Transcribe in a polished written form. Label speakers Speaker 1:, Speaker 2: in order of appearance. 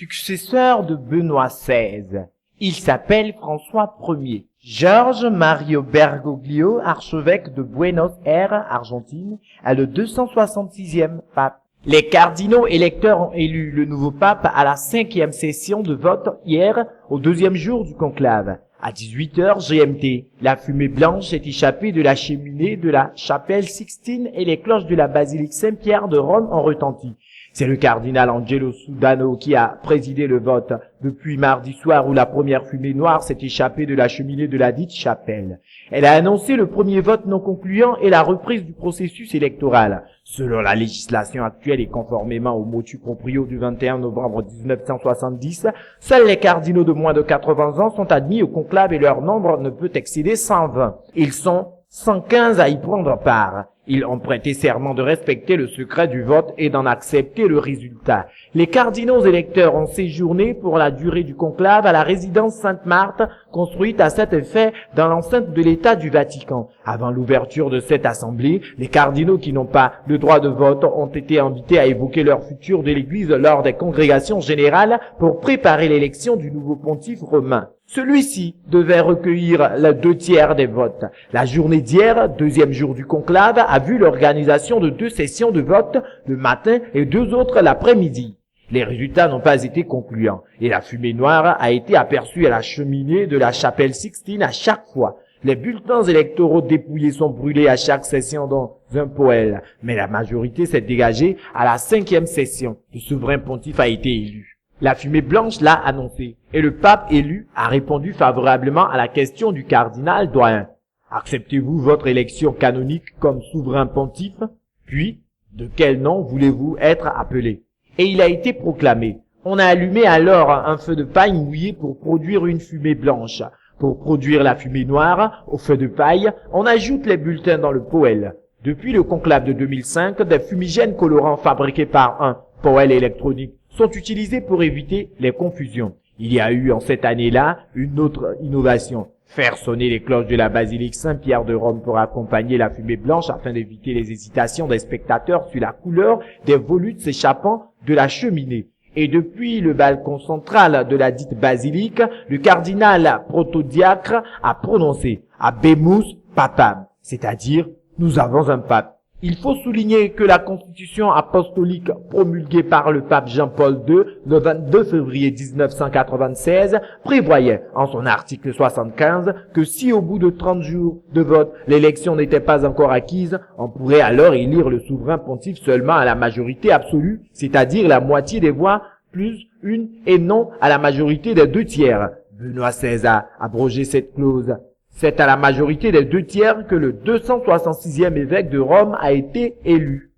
Speaker 1: successeur de Benoît XVI. Il s'appelle François Ier. Georges Mario Bergoglio, archevêque de Buenos Aires, Argentine, est le 266e pape. Les cardinaux électeurs ont élu le nouveau pape à la 5e session de vote hier, au 2e jour du conclave. À 18h GMT, la fumée blanche est échappée de la cheminée de la chapelle Sixtine et les cloches de la basilique Saint-Pierre de Rome ont retenti. C'est le cardinal Angelo Sudano qui a présidé le vote depuis mardi soir où la première fumée noire s'est échappée de la cheminée de la dite chapelle. Elle a annoncé le premier vote non concluant et la reprise du processus électoral. Selon la législation actuelle et conformément au motu proprio du 21 novembre 1970, seuls les cardinaux de moins de 80 ans sont admis au conclave et leur nombre ne peut excéder 120. Ils sont 115 à y prendre part. Ils ont prêté serment de respecter le secret du vote et d'en accepter le résultat. Les cardinaux électeurs ont séjourné pour la durée du conclave à la résidence Sainte-Marthe, construite à cet effet dans l'enceinte de l'État du Vatican. Avant l'ouverture de cette assemblée, les cardinaux qui n'ont pas le droit de vote ont été invités à évoquer leur futur de l'Église lors des congrégations générales pour préparer l'élection du nouveau pontife romain. Celui-ci devait recueillir les 2/3 des votes. La journée d'hier, 2e jour du conclave, a vu l'organisation de 2 sessions de vote le matin et 2 autres l'après-midi. Les résultats n'ont pas été concluants et la fumée noire a été aperçue à la cheminée de la chapelle Sixtine à chaque fois. Les bulletins électoraux dépouillés sont brûlés à chaque session dans un poêle, mais la majorité s'est dégagée à la 5e session. Le souverain pontife a été élu. La fumée blanche l'a annoncé, et le pape élu a répondu favorablement à la question du cardinal doyen. Acceptez-vous votre élection canonique comme souverain pontife? Puis, de quel nom voulez-vous être appelé? Et il a été proclamé. On a allumé alors un feu de paille mouillé pour produire une fumée blanche. Pour produire la fumée noire, au feu de paille, on ajoute les bulletins dans le poêle. Depuis le conclave de 2005, des fumigènes colorants fabriqués par un poêle électronique sont utilisés pour éviter les confusions. Il y a eu en cette année-là une autre innovation. Faire sonner les cloches de la basilique Saint-Pierre de Rome pour accompagner la fumée blanche afin d'éviter les hésitations des spectateurs sur la couleur des volutes s'échappant de la cheminée. Et depuis le balcon central de la dite basilique, le cardinal protodiacre a prononcé « Habemus Papam », c'est-à-dire « Nous avons un pape ». Il faut souligner que la constitution apostolique promulguée par le pape Jean-Paul II le 22 février 1996 prévoyait en son article 75 que si au bout de 30 jours de vote l'élection n'était pas encore acquise, on pourrait alors élire le souverain pontife seulement à la majorité absolue, c'est-à-dire la moitié des voix plus une et non à la majorité des 2/3. Benoît XVI a abrogé cette clause. C'est à la majorité des 2/3 que le 266e évêque de Rome a été élu.